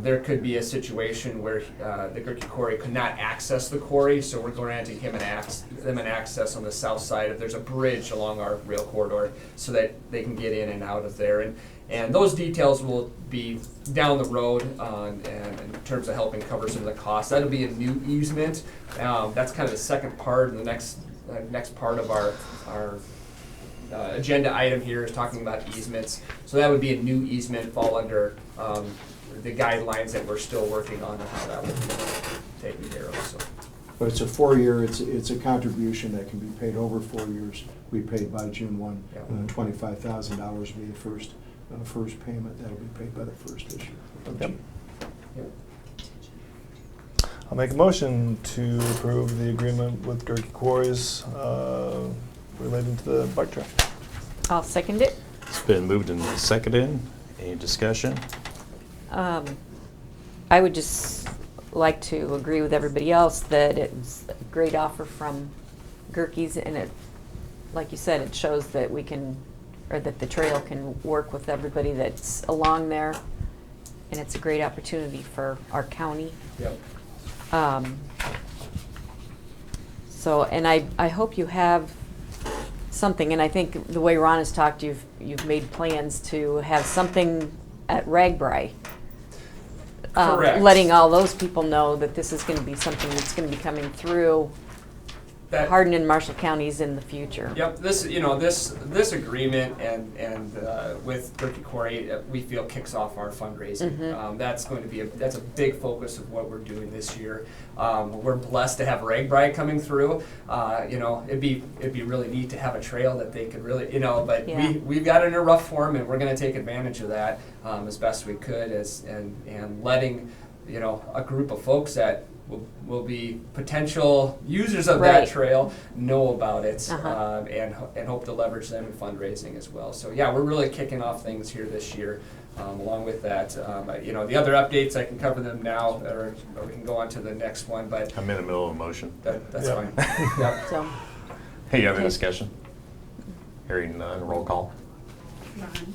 there could be a situation where the Gerke Quarry could not access the quarry, so we're granting him an access on the south side. There's a bridge along our rail corridor so that they can get in and out of there. And those details will be down the road and in terms of helping cover some of the costs. That'll be a new easement. That's kind of the second part, and the next part of our agenda item here is talking about easements. So that would be a new easement, fall under the guidelines that we're still working on and how that would be taken care of. So. But it's a 4-year, it's a contribution that can be paid over 4 years. We paid by June 1, Yeah. $25,000 will be the first payment. That'll be paid by the first issue. Yep. I'll make a motion to approve the agreement with Gerke Quarries relating to the bike trail. I'll second it. It's been moved and seconded. Any discussion? I would just like to agree with everybody else that it's a great offer from Gerke's, and it, like you said, it shows that we can, or that the trail can work with everybody that's along there, and it's a great opportunity for our county. Yep. So, and I hope you have something, and I think the way Ron has talked, you've made plans to have something at Ragbri. Correct. Letting all those people know that this is going to be something that's going to be coming through Hardin and Marshall counties in the future. Yep, this agreement and with Turkey Quarry, we feel kicks off our fundraising. Mhm. That's going to be that's a big focus of what we're doing this year. We're blessed to have Ragbri coming through. It'd be really neat to have a trail that they could really, but Yeah. we've got it in a rough form, and we're going to take advantage of that as best we could, and letting a group of folks that will be potential users of that Right. trail know about it, Uh-huh. and hope to leverage them in fundraising as well. So yeah, we're really kicking off things here this year. Along with that, the other updates, I can cover them now, or we can go on to the next one, but I'm in the middle of a motion. that's Yeah. fine. Yep. So, Hey, you have any Okay. discussion? Hearing none, roll call. Ron,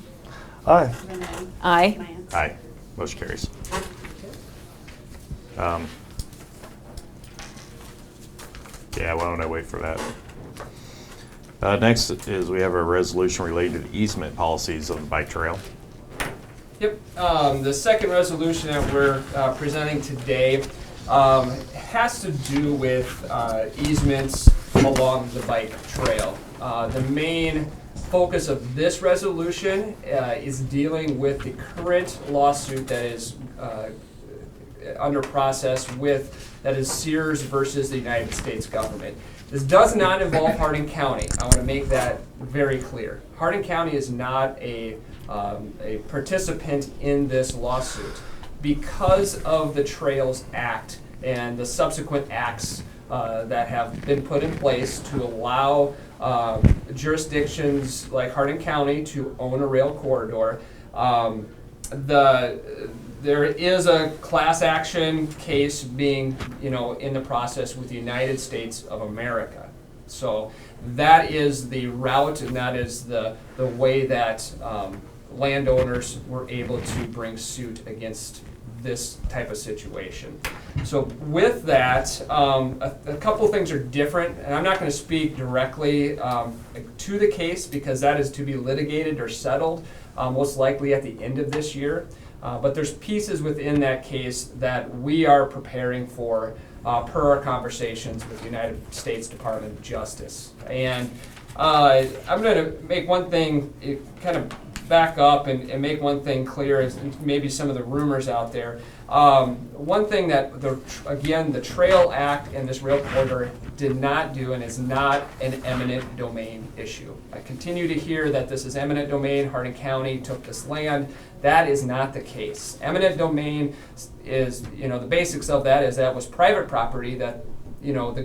Aye. Renee, aye. Lance. Aye. Motion carries. Yeah, why don't I wait for that? Next is we have a resolution related to easement policies of the bike trail. Yep. The second resolution that we're presenting today has to do with easements along the bike trail. The main focus of this resolution is dealing with the current lawsuit that is under process that is Sears versus the United States government. This does not involve Hardin County. I want to make that very clear. Hardin County is not a participant in this lawsuit. Because of the Trails Act and the subsequent acts that have been put in place to allow jurisdictions like Hardin County to own a rail corridor, there is a class action case being, in the process with the United States of America. So that is the route, and that is the way that landowners were able to bring suit against this type of situation. So with that, a couple things are different, and I'm not going to speak directly to the case because that is to be litigated or settled most likely at the end of this year. But there's pieces within that case that we are preparing for per our conversations with the United States Department of Justice. And I'm going to make one thing, kind of back up and make one thing clear, is maybe some of the rumors out there. One thing that, the Trail Act and this rail corridor did not do, and is not an eminent domain issue. I continue to hear that this is eminent domain, Hardin County took this land. That is not the case. Eminent domain is, the basics of that is that was private property that, the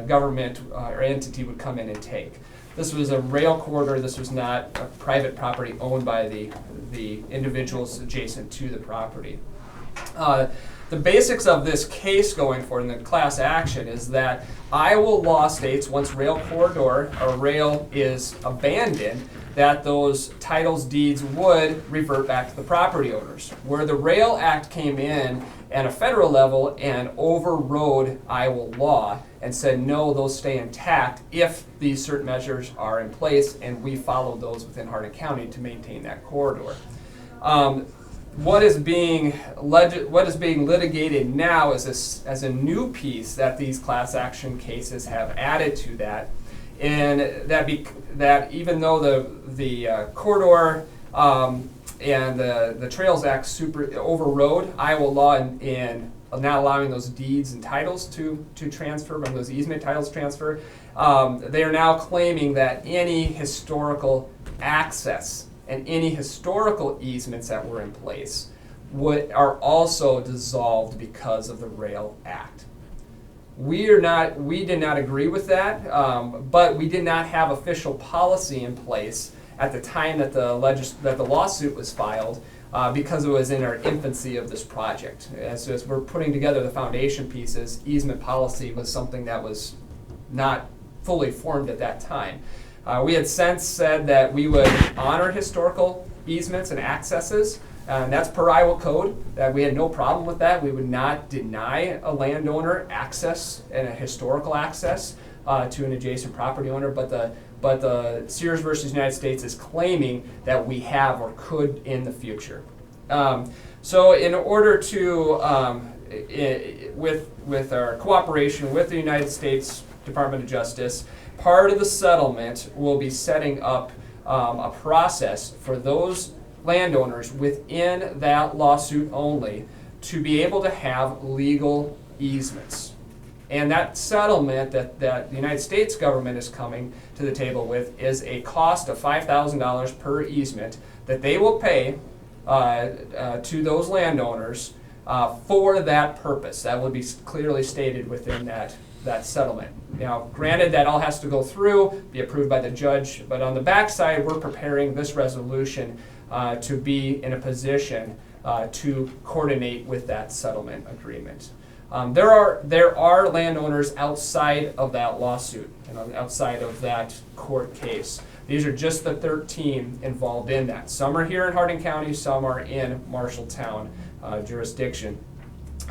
government or entity would come in and take. This was a rail corridor. This was not a private property owned by the individuals adjacent to the property. The basics of this case going forward in the class action is that Iowa law states once rail corridor or rail is abandoned, that those titles deeds would revert back to the property owners. Where the Rail Act came in at a federal level and overrode Iowa law and said, no, those stay intact if these certain measures are in place, and we follow those within Hardin County to maintain that corridor. What is being litigated now is as a new piece that these class action cases have added to that, and that even though the corridor and the Trails Act overrode Iowa law in not allowing those deeds and titles to transfer, when those easement titles transfer, they are now claiming that any historical access and any historical easements that were in place are also dissolved because of the Rail Act. We did not agree with that, but we did not have official policy in place at the time that the lawsuit was filed, because it was in our infancy of this project. As we're putting together the foundation pieces, easement policy was something that was not fully formed at that time. We had since said that we would honor historical easements and accesses, and that's per Iowa code, that we had no problem with that. We would not deny a landowner access and a historical access to an adjacent property owner, but the Sears versus United States is claiming that we have or could in the future. So in order to, with our cooperation with the United States Department of Justice, part of the settlement will be setting up a process for those landowners within that lawsuit only to be able to have legal easements. And that settlement that the United States government is coming to the table with is a cost of $5,000 per easement that they will pay to those landowners for that purpose. That will be clearly stated within that settlement. Now, granted, that all has to go through, be approved by the judge, but on the backside, we're preparing this resolution to be in a position to coordinate with that settlement agreement. There are landowners outside of that lawsuit, outside of that court case. These are just the 13 involved in that. Some are here in Hardin County, some are in Marshalltown jurisdiction.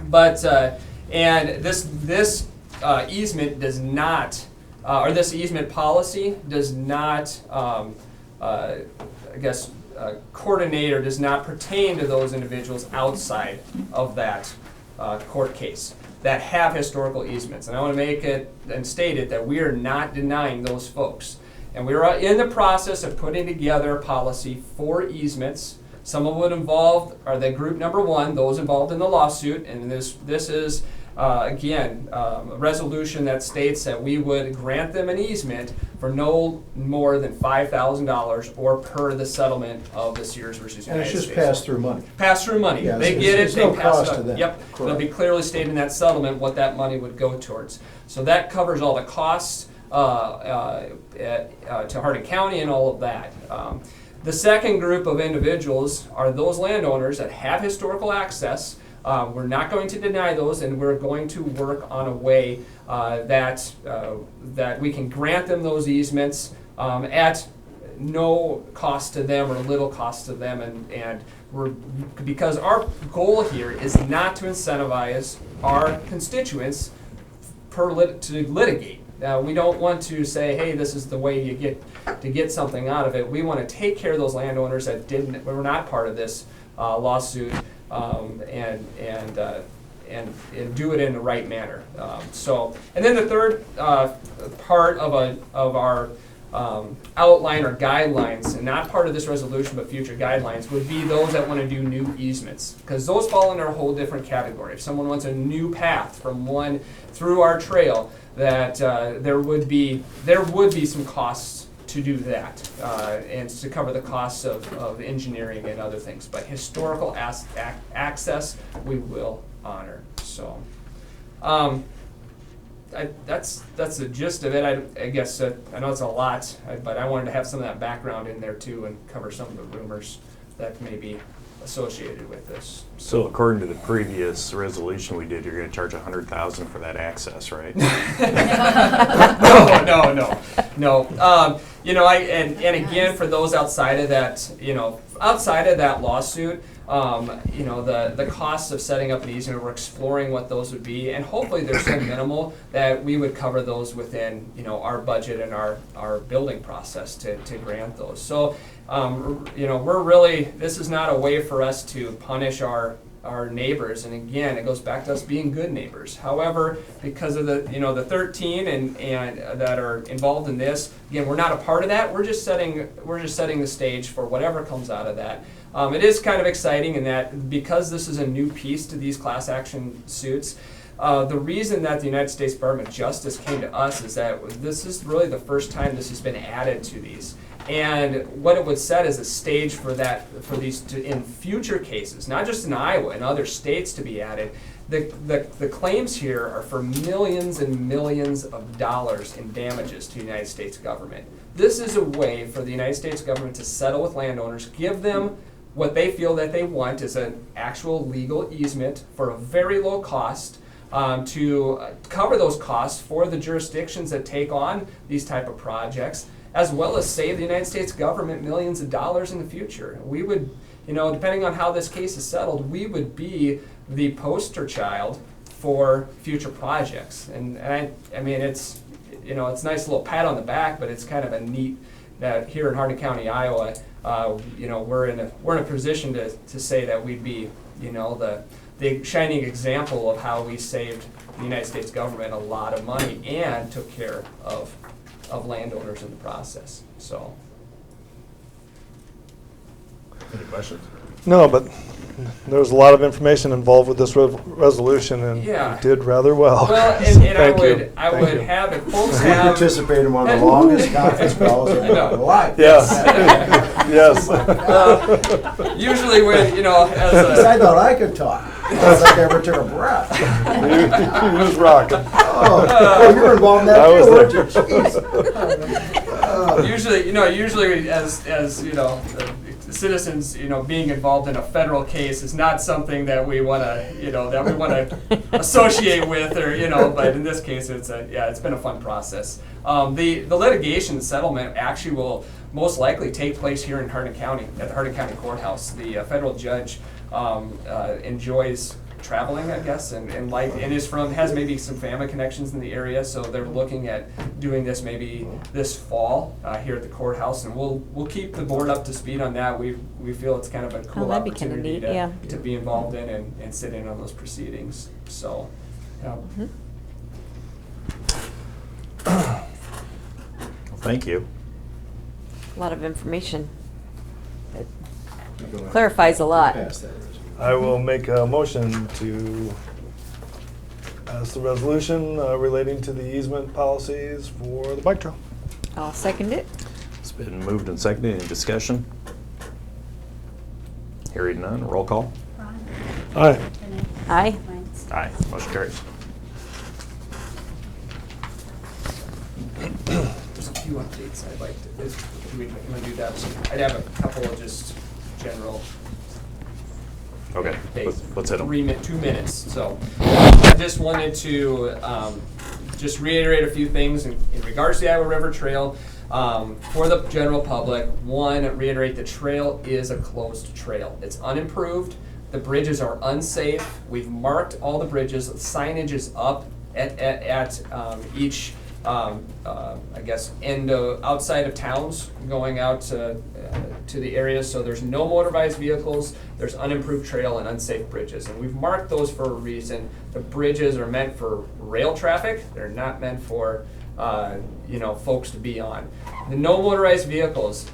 But and this easement does not, or this easement policy does not, coordinate or does not pertain to those individuals outside of that court case that have historical easements. And I want to make it and state it that we are not denying those folks. And we are in the process of putting together a policy for easements. Some of it involved are the group number one, those involved in the lawsuit, and this is again, a resolution that states that we would grant them an easement for no more than $5,000 or per the settlement of the Sears versus And United it's States. just pass-through money. Pass-through money. Yeah, They it's- get it, it's they no pass cost it to on. them. Yep, it'll Correct. be clearly stated in that settlement what that money would go towards. So that covers all the costs to Hardin County and all of that. The second group of individuals are those landowners that have historical access. We're not going to deny those, and we're going to work on a way that we can grant them those easements at no cost to them or little cost to them, and because our goal here is not to incentivize our constituents to litigate. We don't want to say, hey, this is the way you get something out of it. We want to take care of those landowners that were not part of this lawsuit, and do it in the right manner. And then the third part of our outline or guidelines, and not part of this resolution but future guidelines, would be those that want to do new easements, because those fall into a whole different category. If someone wants a new path from one through our trail, that there would be some costs to do that, and to cover the costs of engineering and other things. But historical access, we will honor. So that's the gist of it. I guess I know it's a lot, but I wanted to have some of that background in there too, and cover some of the rumors that may be associated with this. So according to the previous resolution we did, you're gonna charge $100,000 for that access, right? No. And again, for those outside of that lawsuit, the costs of setting up an easement, we're exploring what those would be, and hopefully they're so minimal that we would cover those within, our budget and our building process to grant those. So, we're really, this is not a way for us to punish our neighbors, and again, it goes back to us being good neighbors. However, because of the 13 and that are involved in this, again, we're not a part of that. We're just setting the stage for whatever comes out of that. It is kind of exciting in that because this is a new piece to these class action suits. The reason that the United States Department of Justice came to us is that this is really the first time this has been added to these. And what it would set as a stage for these in future cases, not just in Iowa, in other states to be added, The claims here are for millions and millions of dollars in damages to the United States government. This is a way for the United States government to settle with landowners, give them what they feel that they want is an actual legal easement for a very low cost, to cover those costs for the jurisdictions that take on these type of projects, as well as save the United States government millions of dollars in the future. We would, depending on how this case is settled, we would be the poster child for future projects. And I mean, it's, it's a nice little pat on the back, but it's kind of a neat that here in Hardin County, Iowa, we're in a position to say that we'd be, the shining example of how we saved the United States government a lot of money and took care of landowners in the process. So. Any questions? No, but there was a lot of information involved with this resolution, and Yeah. you did rather well. Well, So and I thank you. would Thank you. have if folks We have. participated in one of the longest conference calls in I know. my life. Yes, yes. Usually when, as I a, thought I could talk. I don't think I ever took a breath. You was rocking. Oh, you're involved in that I was too, weren't there. you? Jeez. usually as citizens, being involved in a federal case is not something that we want to, associate with, or, but in this case, it's been a fun process. The litigation settlement actually will most likely take place here in Hardin County, at the Hardin County Courthouse. The federal judge enjoys traveling, I guess, and has maybe some family connections in the area, so they're looking at doing this maybe this fall here at the courthouse, and we'll keep the board up to speed on that. We feel it's kind of a cool that'd be kinda opportunity neat, yeah. to be involved in and sit in on those proceedings. So, yeah. Well, thank you. A lot of information. It clarifies a lot. Pass that. I will make a motion to pass the resolution relating to the easement policies for the bike trail. I'll second it. It's been moved and seconded. Any discussion? Hearing none, roll call. Ron? Aye. Renee? Aye. Lance? Aye, motion carries. There's a few updates I'd like to, do we want to do that? I'd have a couple of just general. Okay, let's hit them. 2 minutes. So I just wanted to just reiterate a few things in regards to the Iowa River Trail. For the general public, one, reiterate the trail is a closed trail. It's unimproved. The bridges are unsafe. We've marked all the bridges. Signage is up at each I guess end outside of towns going out to the areas, so there's no motorized vehicles, there's unimproved trail and unsafe bridges, and we've marked those for a reason. The bridges are meant for rail traffic, they're not meant for folks to be on. The no motorized vehicles,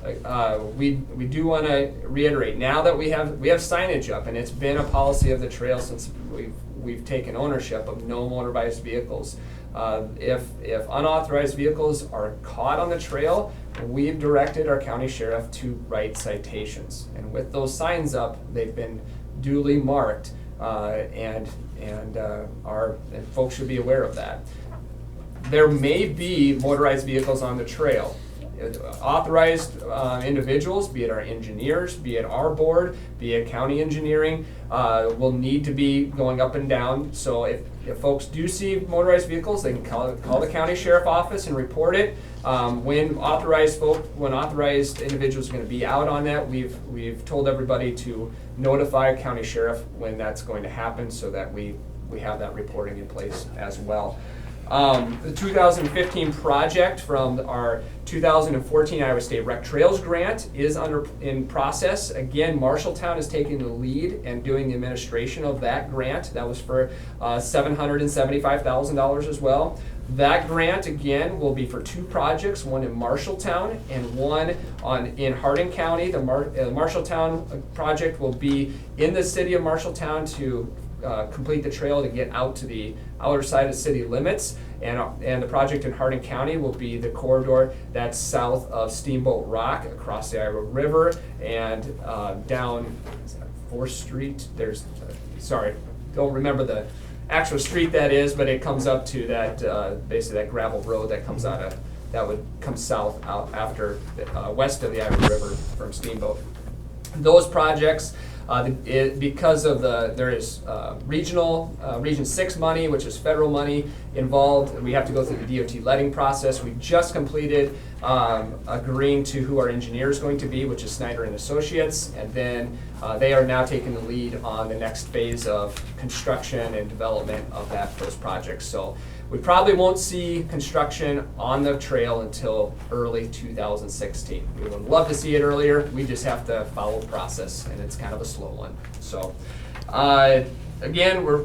we do want to reiterate, now that we have signage up, and it's been a policy of the trail since we've taken ownership of no motorized vehicles. If unauthorized vehicles are caught on the trail, we've directed our county sheriff to write citations. And with those signs up, they've been duly marked, and folks should be aware of that. There may be motorized vehicles on the trail. Authorized individuals, be it our engineers, be it our board, be it county engineering, will need to be going up and down. So if folks do see motorized vehicles, they can call the county sheriff office and report it. When authorized individuals are going to be out on that, we've told everybody to notify county sheriff when that's going to happen, so that we have that reporting in place as well. The 2015 project from our 2014 Iowa State Rec Trails grant is in process. Again, Marshalltown is taking the lead and doing the administration of that grant. That was for $775,000 as well. That grant, again, will be for 2 projects, one in Marshalltown and one in Hardin County. The Marshalltown project will be in the city of Marshalltown to complete the trail to get out to the outer side of city limits, and the project in Hardin County will be the corridor that's south of Steamboat Rock across the Iowa River and down 4th Street. Don't remember actual street that is, but it comes up to that, basically that gravel road that comes out of, that would come south out after, west of the Iowa River from Steamboat. Those projects, because of there is Region 6 money, which is federal money involved. We have to go through the DOT letting process. We just completed agreeing to who our engineer is going to be, which is Snyder and Associates, and then they are now taking the lead on the next phase of construction and development of those projects. So we probably won't see construction on the trail until early 2016. We would love to see it earlier. We just have to follow the process, and it's kind of a slow one. So, again, we're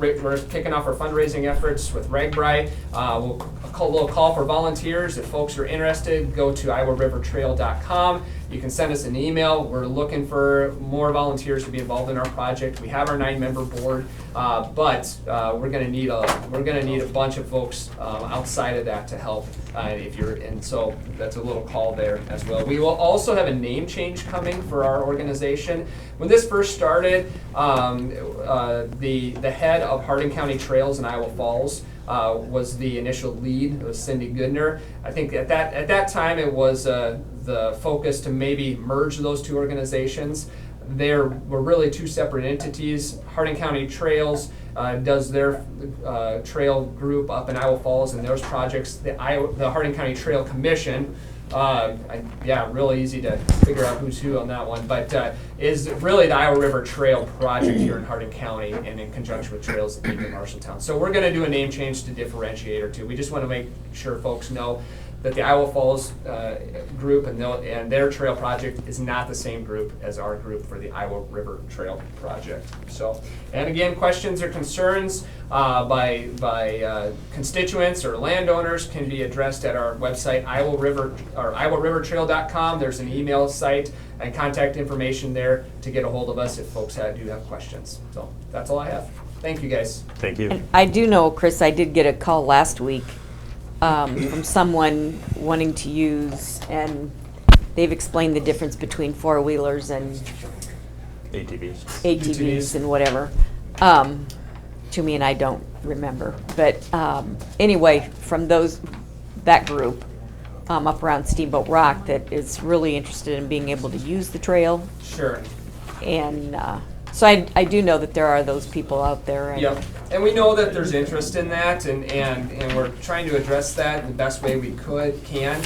kicking off our fundraising efforts with RAGBRAI. We'll a little call for volunteers. If folks are interested, go to iowarivertrail.com. You can send us an email. We're looking for more volunteers to be involved in our project. We have our 9-member board, but we're going to need a bunch of folks outside of that to help. And so that's a little call there as well. We will also have a name change coming for our organization. When this first started, the head of Hardin County Trails in Iowa Falls was the initial lead. It was Cindy Goodner. I think at that time it was the focus to maybe merge those two organizations. There were really two separate entities. Hardin County Trails does their trail group up in Iowa Falls and those projects. The Hardin County Trail Commission, really easy to figure out who's who on that one, but is really the Iowa River Trail project here in Hardin County and in conjunction with Trails of Eden and Marshalltown. So we're going to do a name change to differentiate or two. We just want to make sure folks know that the Iowa Falls group and their trail project is not the same group as our group for the Iowa River Trail project. So, and again, questions or concerns by constituents or landowners can be addressed at our website, iowarivertrail.com. There's an email site and contact information there to get a hold of us if folks do have questions. So that's all I have. Thank you, guys. Thank you. And I do know, Chris, I did get a call last week from someone wanting to use, and they've explained the difference between four-wheelers and ATVs and whatever to me, and I don't remember. But anyway, from that group up around Steamboat Rock that is really interested in being able to use the trail. Sure. And so I do know that there are those people out there. And yep, and we know that there's interest in that, and we're trying to address that in the best way we can.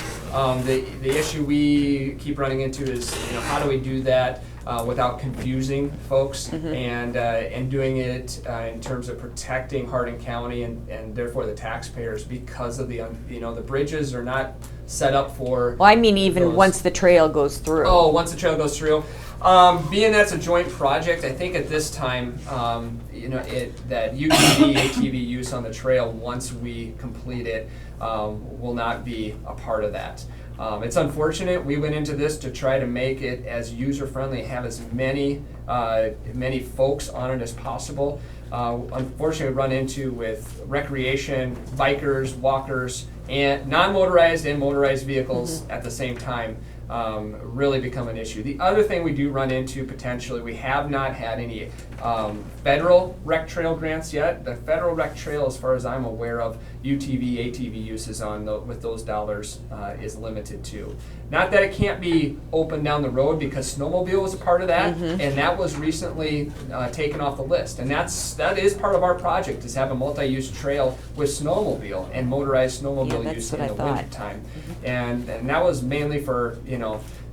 The issue we keep running into is, how do we do that without confusing folks, and doing it in terms of protecting Hardin County and therefore the taxpayers, because of the bridges are not set up for. Well, I mean, even once the trail goes through. Oh, once the trail goes through. Being that's a joint project, I think at this time, that UTV, ATV use on the trail, once we complete it, will not be a part of that. It's unfortunate. We went into this to try to make it as user-friendly, have as many folks on it as possible. Unfortunately, we run into with recreation, bikers, walkers, and non-motorized and motorized vehicles at the same time. Really become an issue. The other thing we do run into potentially, we have not had any federal rec trail grants yet. The federal rec trail, as far as I'm aware of, UTV, ATV uses with those dollars is limited to. Not that it can't be open down the road, because snowmobile was a part of that, and that was recently taken off the list. And that is part of our project, is have a multi-use trail with snowmobile and motorized snowmobile use in the winter time. And that was mainly for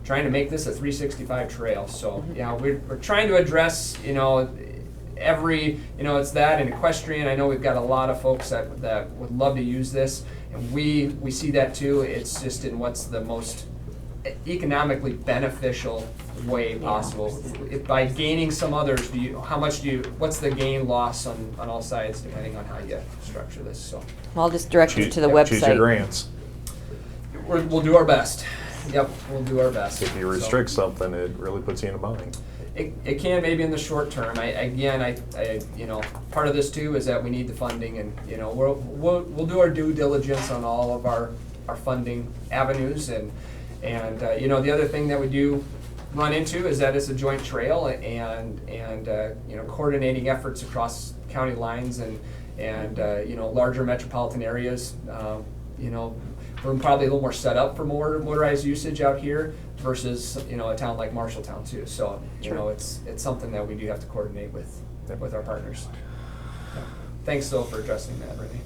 trying to make this a 365 trail. So we're trying to address it's that and equestrian. I know we've got a lot of folks that would love to use this, and we see that too. It's just in what's the most economically beneficial way possible. By gaining some others, what's the gain loss on all sides, depending on how you structure this. So I'll just direct you to the website. Choose your grants. We'll do our best. Yep, we'll do our best. If you restrict something, it really puts you in a bind. It can maybe in the short term. Part of this too is that we need the funding, and we'll do our due diligence on all of our funding avenues, and the other thing that we do run into is that it's a joint trail, and coordinating efforts across county lines and And, you know, larger metropolitan areas, you know, we're probably a little more set up for more motorized usage out here versus, you know, a town like Marshalltown too. So, you know, it's something that we do have to coordinate with our partners. Yeah. Thanks though for addressing that, Renee.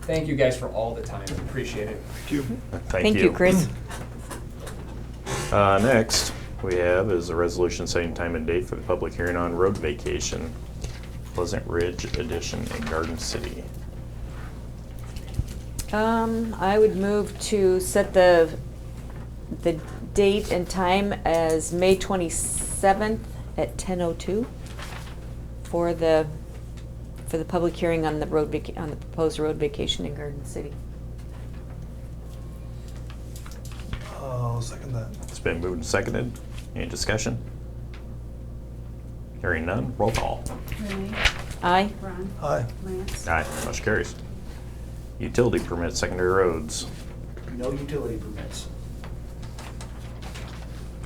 Thank you guys for all the time, appreciate it. Thank you. Thank you, Chris. Next, we have is a resolution setting time and date for the public hearing on road vacation, Pleasant Ridge Edition in Garden City. I would move to set the date and time as May 27th at 10:02 for the public hearing on the proposed road vacation in Garden City. I'll second that. It's been moved and seconded. Any discussion? Hearing none, roll call. Renee? Aye. Ron? Aye. Lance? Aye, motion carries. Utility permit, secondary roads. No utility permits.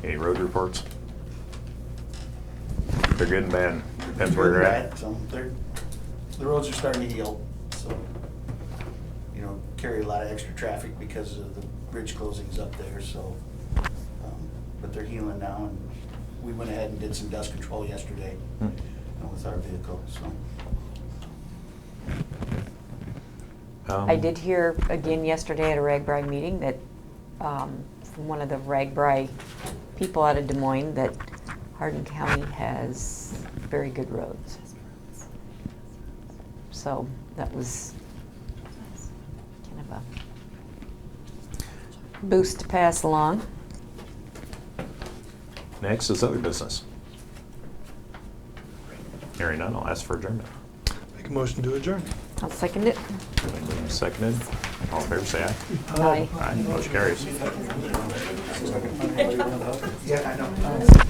Any road reports? They're good and bad. Depends where you're at. So the roads are starting to heal, so, you know, carry a lot of extra traffic because of the bridge closings up there, so, but they're healing now, and we went ahead and did some dust control yesterday with our vehicle, so. I did hear again yesterday at a Ragbri meeting that, from one of the Ragbri people out of Des Moines, that Hardin County has very good roads. So that was kind of a boost to pass along. Next is other business. Hearing none, I'll ask for adjournment. Make a motion to adjourn. I'll second it. Been moved and seconded. All in favor, say aye. Aye. Aye, motion carries. Yeah, I know.